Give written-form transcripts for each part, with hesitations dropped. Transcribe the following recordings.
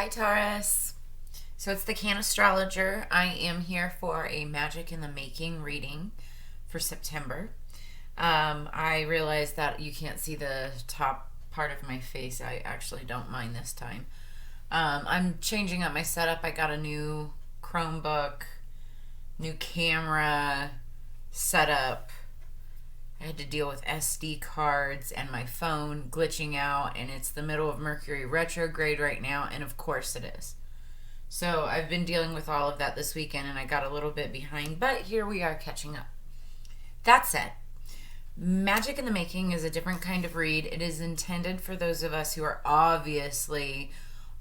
Hi, Taurus. So it's the Cannastrologer. I am here for a Magic in the Making reading for September. I realize that you can't see the top part of my face. I actually don't mind this time. I'm changing up my setup. I got a new Chromebook, new camera setup. I had to deal with SD cards and my phone glitching out, and it's the middle of Mercury retrograde right now, and of course it is. So I've been dealing with all of that this weekend, and I got a little bit behind, but here we are catching up. That said, Magic in the Making is a different kind of read. It is intended for those of us who are obviously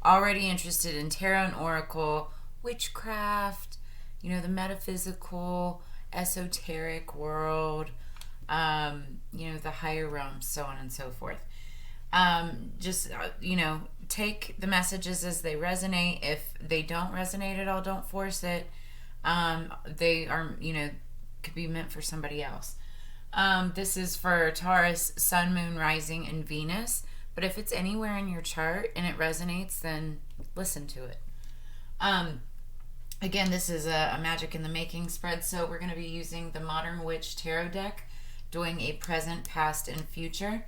already interested in tarot and oracle, witchcraft, the metaphysical, esoteric world, the higher realms, so on and so forth. Take the messages as they resonate. If they don't resonate at all, don't force it. They are, could be meant for somebody else. This is for Taurus, Sun, Moon, Rising, and Venus. But if it's anywhere in your chart and it resonates, then listen to it. Again, this is a Magic in the Making spread, so we're going to be using the Modern Witch Tarot deck, doing a present, past, and future.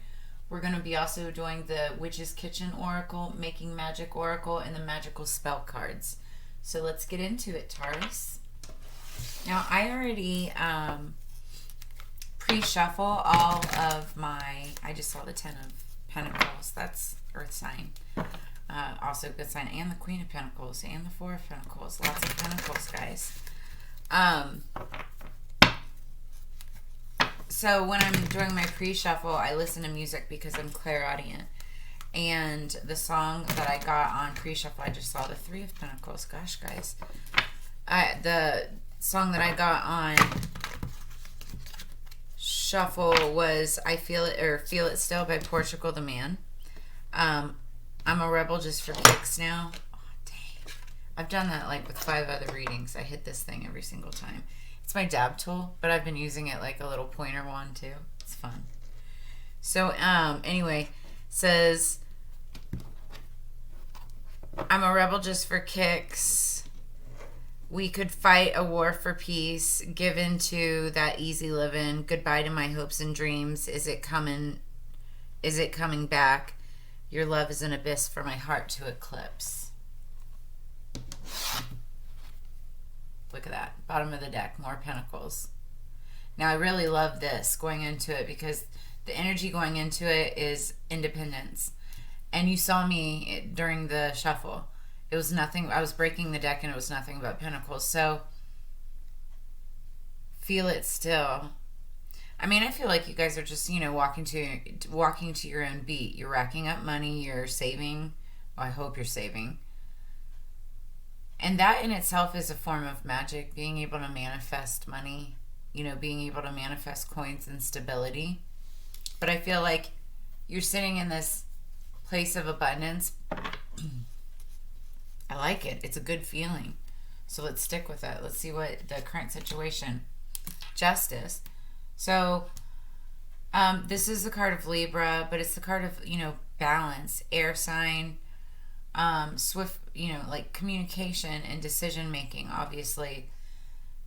We're going to be also doing the Witch's Kitchen Oracle, Making Magic Oracle, and the Magickal Spellcards. So let's get into it, Taurus. Now, I already pre-shuffle all of my... I just saw the Ten of Pentacles. That's Earth sign. Also good sign. And the Queen of Pentacles. And the Four of Pentacles. Lots of Pentacles, guys. So when I'm doing my pre-shuffle, I listen to music because I'm clairaudient. And the song that I got on pre-shuffle, I just saw the Three of Pentacles. Gosh, guys. The song that I got on shuffle was I Feel It, or Feel It Still by Portugal the Man. I'm a rebel just for kicks now. Oh, dang. I've done that like with 5 other readings. I hit this thing every single time. It's my dab tool, but I've been using it like a little pointer wand too. It's fun. So, anyway, says, I'm a rebel just for kicks. We could fight a war for peace. Give into that easy living. Goodbye to my hopes and dreams. Is it coming back? Your love is an abyss for my heart to eclipse. Look at that. Bottom of the deck. More pentacles. Now, I really love this going into it because the energy going into it is independence. And you saw me during the shuffle. It was nothing. I was breaking the deck and it was nothing but pentacles. So, feel it still. I mean, I feel like you guys are just, walking to your own beat. You're racking up money. You're saving. Well, I hope you're saving. And that in itself is a form of magic, being able to manifest money, being able to manifest coins and stability. But I feel like you're sitting in this place of abundance. I like it. It's a good feeling. So let's stick with it. Let's see what the current situation. Justice. So this is the card of Libra, but it's the card of, balance, air sign, swift, like communication and decision making. Obviously,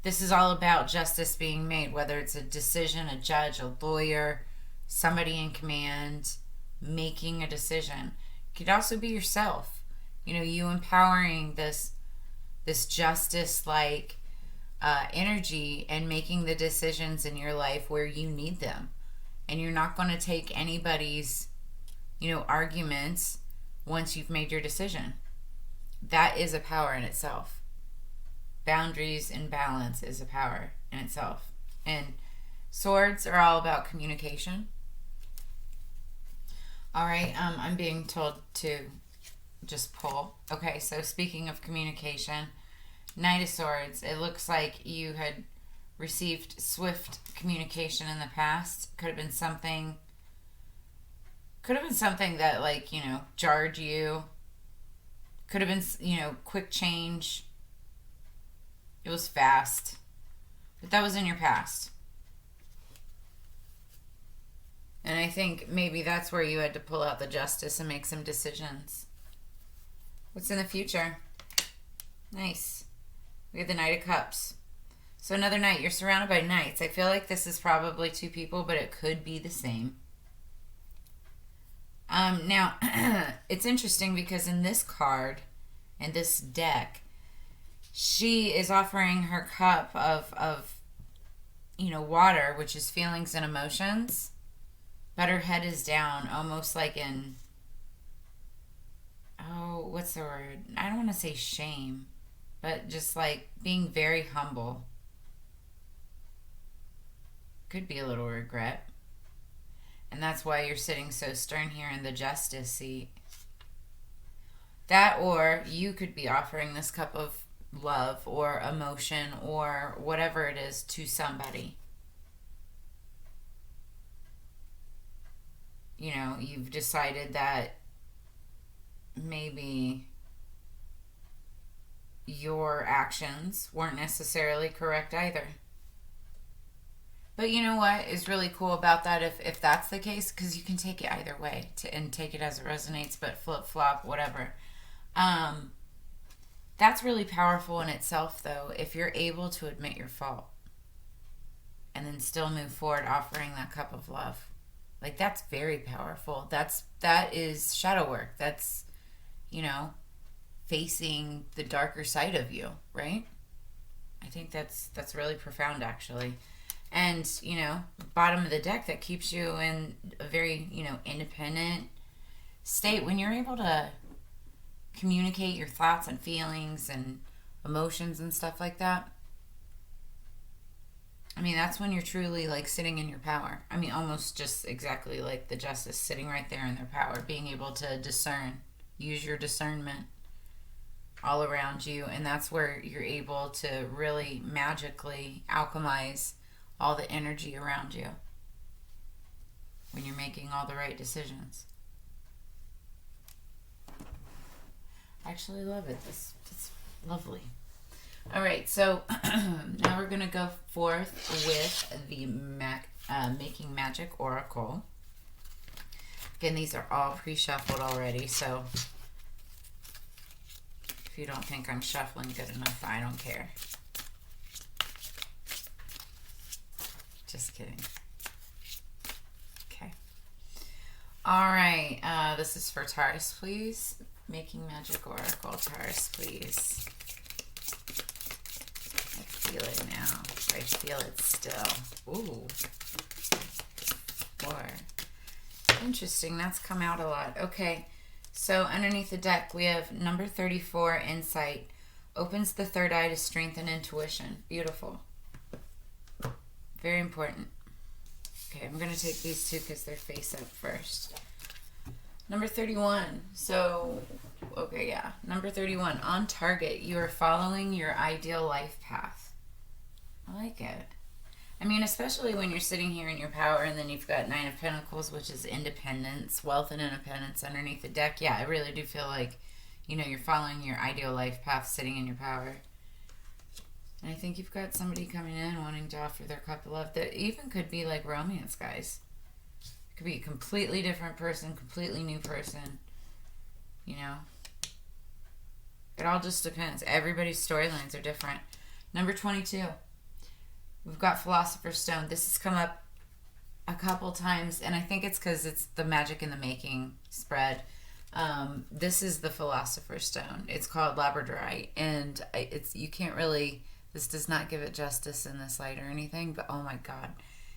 this is all about justice being made, whether it's a decision, a judge, a lawyer, somebody in command making a decision. It could also be yourself, you empowering this justice like energy and making the decisions in your life where you need them. And you're not going to take anybody's arguments once you've made your decision. That is a power in itself. Boundaries and balance is a power in itself. And swords are all about communication. All right, I'm being told to just pull. Okay, so speaking of communication, Knight of Swords, it looks like you had received swift communication in the past. Could have been something that, jarred you. Could have been, quick change. It was fast. But that was in your past. And I think maybe that's where you had to pull out the justice and make some decisions. What's in the future? Nice. We have the Knight of Cups. So another knight. You're surrounded by knights. I feel like this is probably two people, but it could be the same. Now, it's interesting because in this card, in this deck, she is offering her cup of water, which is feelings and emotions, but her head is down, almost like in, oh, what's the word? I don't want to say shame, but just like being very humble. Could be a little regret. And that's why you're sitting so stern here in the justice seat. That, or you could be offering this cup of love or emotion or whatever it is to somebody. You've decided that maybe your actions weren't necessarily correct either. But you know what is really cool about that, if that's the case, because you can take it either way and take it as it resonates, but flip-flop, whatever. That's really powerful in itself, though, if you're able to admit your fault and then still move forward offering that cup of love. Like, that's very powerful. That is shadow work. That's, facing the darker side of you, right? I think that's really profound, actually. And, bottom of the deck, that keeps you in a very, independent state. When you're able to communicate your thoughts and feelings and emotions and stuff like that, that's when you're truly, like, sitting in your power. Almost just exactly like the Justice, sitting right there in their power, being able to discern, use your discernment all around you. And that's where you're able to really magically alchemize all the energy around you when you're making all the right decisions. I actually love it. It's lovely. All right, so now we're going to go forth with the Making Magic Oracle. Again, these are all pre-shuffled already, so if you don't think I'm shuffling good enough, I don't care. Just kidding. Okay. All right. This is for Taurus, please. Making Magic Oracle, Taurus, please. I feel it now. I feel it still. Ooh. 4. Interesting. That's come out a lot. Okay. So underneath the deck, we have number 34, Insight. Opens the third eye to strengthen intuition. Beautiful. Very important. Okay, I'm going to take these two because they're face up first. Number 31. So, okay, yeah. Number 31. On target. You are following your ideal life path. I like it. Especially when you're sitting here in your power and then you've got 9 of Pentacles, which is independence, wealth and independence underneath the deck. Yeah, I really do feel like, you're following your ideal life path sitting in your power. And I think you've got somebody coming in wanting to offer their cup of love that even could be like romance, guys. It could be a completely different person, completely new person. It all just depends. Everybody's storylines are different. Number 22. We've got Philosopher's Stone. This has come up a couple times, and I think it's because it's the Magic in the Making spread. This is the Philosopher's Stone. It's called Labradorite, and you can't really... This does not give it justice in this light or anything, but oh my God,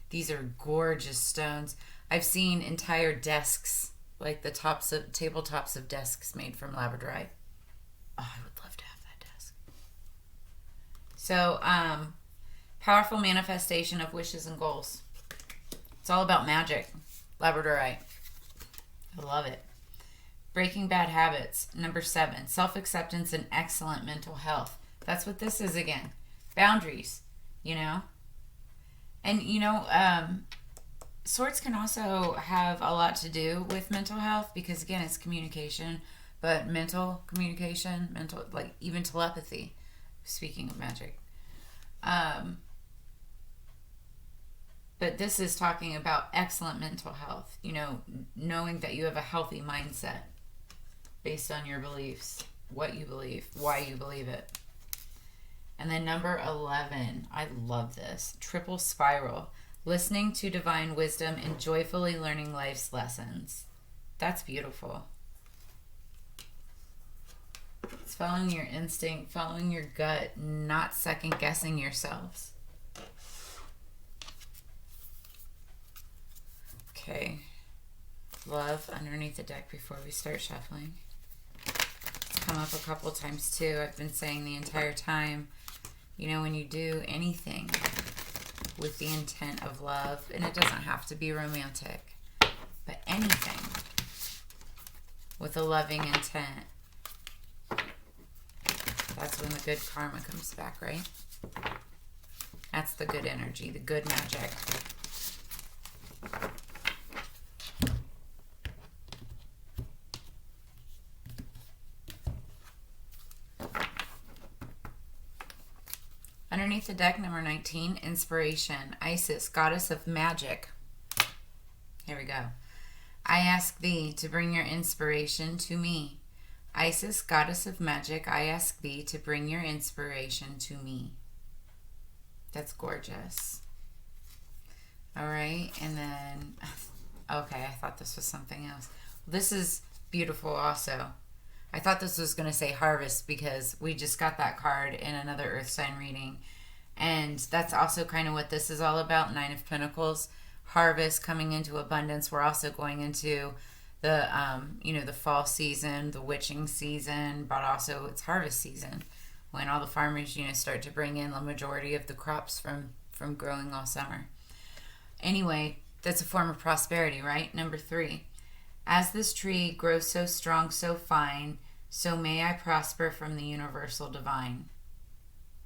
these are gorgeous stones. I've seen entire desks, like the tabletops of desks made from labradorite. Oh, I would love to have that desk. So, powerful manifestation of wishes and goals. It's all about magic. Labradorite. I love it. Breaking bad habits. Number 7. Self-acceptance and excellent mental health. That's what this is again. Boundaries, And, swords can also have a lot to do with mental health because, again, it's communication. But mental communication, like even telepathy, speaking of magic. But this is talking about excellent mental health. Knowing that you have a healthy mindset based on your beliefs. what you believe, why you believe it. And then number 11, I love this. Triple spiral. Listening to divine wisdom and joyfully learning life's lessons. That's beautiful. It's following your instinct, following your gut, not second guessing yourselves. Okay. Love underneath the deck before we start shuffling. It's come up a couple times too. I've been saying the entire time, you know, when you do anything with the intent of love, and it doesn't have to be romantic, but anything with a loving intent, that's when the good karma comes back, right? That's the good energy, the good magic. Underneath the deck, number 19, inspiration. Isis, goddess of magic. Here we go. I ask thee to bring your inspiration to me. Isis, goddess of magic, I ask thee to bring your inspiration to me. That's gorgeous. All right, and then, okay, I thought this was something else. This is beautiful also. I thought this was going to say harvest because we just got that card in another earth sign reading. And that's also kind of what this is all about, Nine of Pentacles. Harvest, coming into abundance. We're also going into the, the fall season, the witching season, but also it's harvest season when all the farmers, start to bring in the majority of the crops from growing all summer. Anyway, that's a form of prosperity, right? Number 3. As this tree grows so strong, so fine, so may I prosper from the universal divine.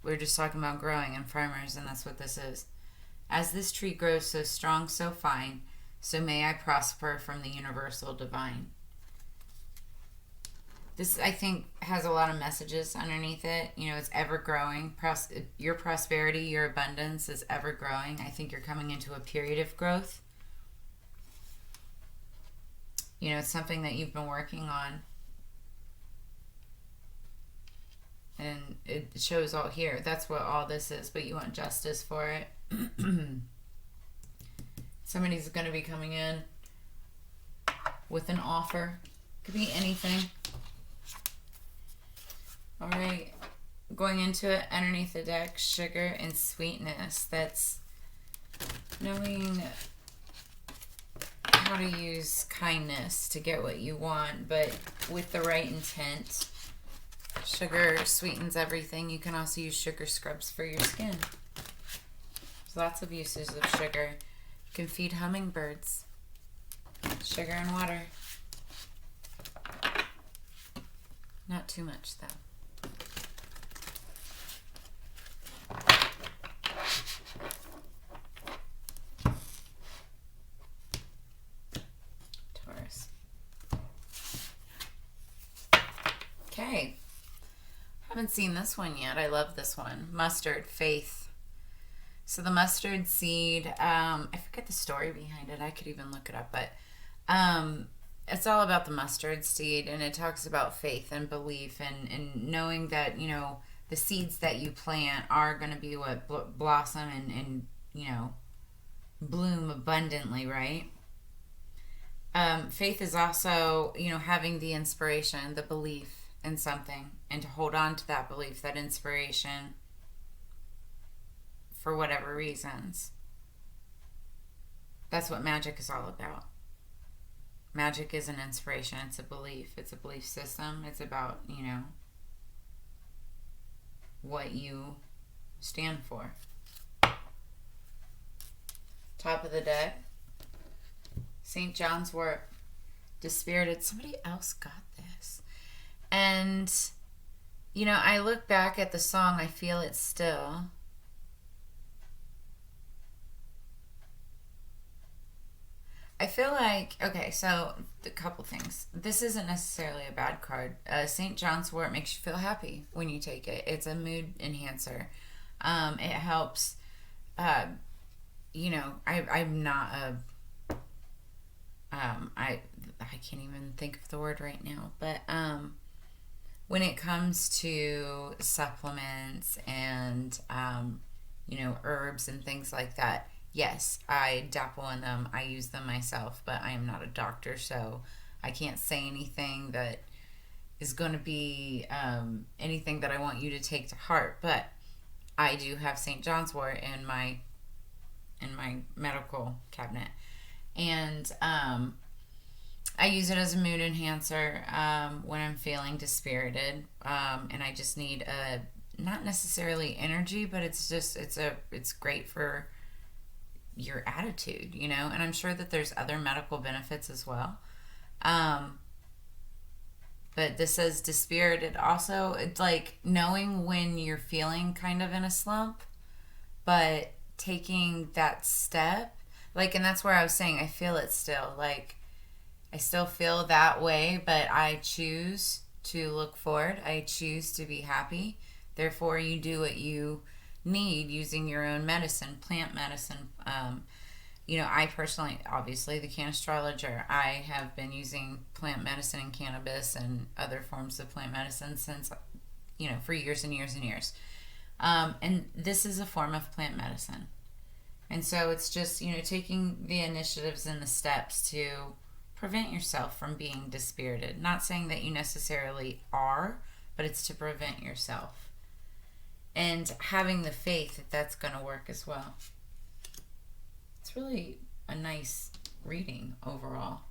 We were just talking about growing and farmers, and that's what this is. As this tree grows so strong, so fine, so may I prosper from the universal divine. This, I think, has a lot of messages underneath it. It's ever growing. Your prosperity, your abundance is ever growing. I think you're coming into a period of growth. It's something that you've been working on. And it shows all here. That's what all this is, but you want justice for it. Somebody's going to be coming in with an offer. Could be anything. All right. Going into it, underneath the deck, sugar and sweetness. That's knowing how to use kindness to get what you want, but with the right intent. Sugar sweetens everything. You can also use sugar scrubs for your skin. There's lots of uses of sugar. You can feed hummingbirds. Sugar and water. Not too much, though. Taurus. Okay. Haven't seen this one yet. I love this one. Mustard, faith. So the mustard seed, I forget the story behind it. I could even look it up, but it's all about the mustard seed, and it talks about faith and belief and knowing that, the seeds that you plant are going to be what blossom and bloom abundantly, right? Faith is also, having the inspiration, the belief in something, and to hold on to that belief, that inspiration, for whatever reasons. That's what magic is all about. Magic is an inspiration. It's a belief. It's a belief system. It's about, what you stand for. Top of the deck, St. John's Wort, Dispirited. Somebody else got this. And, I look back at the song, I feel it still. I feel like, okay, so a couple things. This isn't necessarily a bad card. St. John's Wort makes you feel happy when you take it. It's a mood enhancer. It helps, I'm not a, I can't even think of the word right now, but when it comes to supplements and, herbs and things like that, yes, I dabble in them. I use them myself, but I am not a doctor, so I can't say anything that is going to be anything that I want you to take to heart. But I do have St. John's wort in my medical cabinet, and I use it as a mood enhancer when I'm feeling dispirited, and I just need a not necessarily energy, but it's great for your attitude, And I'm sure that there's other medical benefits as well. But this says dispirited. Also, it's like knowing when you're feeling kind of in a slump, but taking that step, and that's where I was saying I feel it still. I still feel that way, but I choose to look forward. I choose to be happy. Therefore, you do what you need using your own medicine, plant medicine. I personally, obviously, the Cannastrologer, I have been using plant medicine and cannabis and other forms of plant medicine since, for years and years and years. And this is a form of plant medicine. And so it's just, taking the initiatives and the steps to prevent yourself from being dispirited. Not saying that you necessarily are, but it's to prevent yourself. And having the faith that that's going to work as well. It's really a nice reading overall.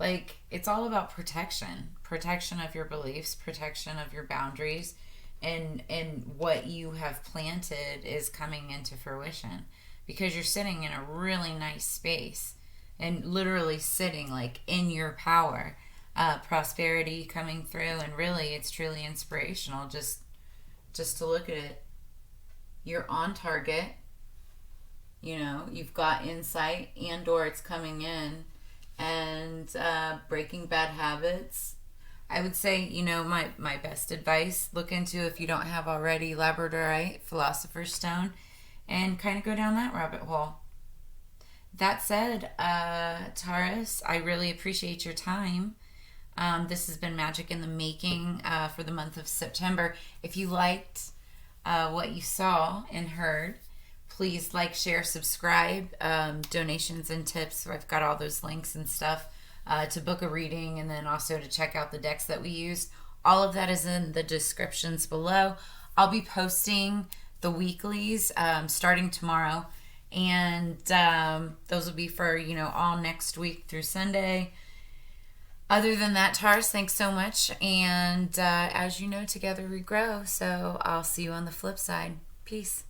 It's all about protection of your beliefs, protection of your boundaries, and what you have planted is coming into fruition because you're sitting in a really nice space and literally sitting in your power, prosperity coming through, and really it's truly inspirational just to look at it. You're on target. You've got insight and or it's coming in, and breaking bad habits. I would say, my best advice, look into, if you don't have already, Labradorite, Philosopher's Stone, and kind of go down that rabbit hole. That said, Taurus, I really appreciate your time. This has been Magic in the Making for the month of September. If you liked what you saw and heard, please like, share, subscribe. Donations and tips, I've got all those links and stuff to book a reading, and then also to check out the decks that we used. All of that is in the descriptions below. I'll be posting the weeklies starting tomorrow, and those will be for all next week through Sunday. Other than that, Taurus, thanks so much, and as you know, together we grow. So I'll see you on the flip side. Peace.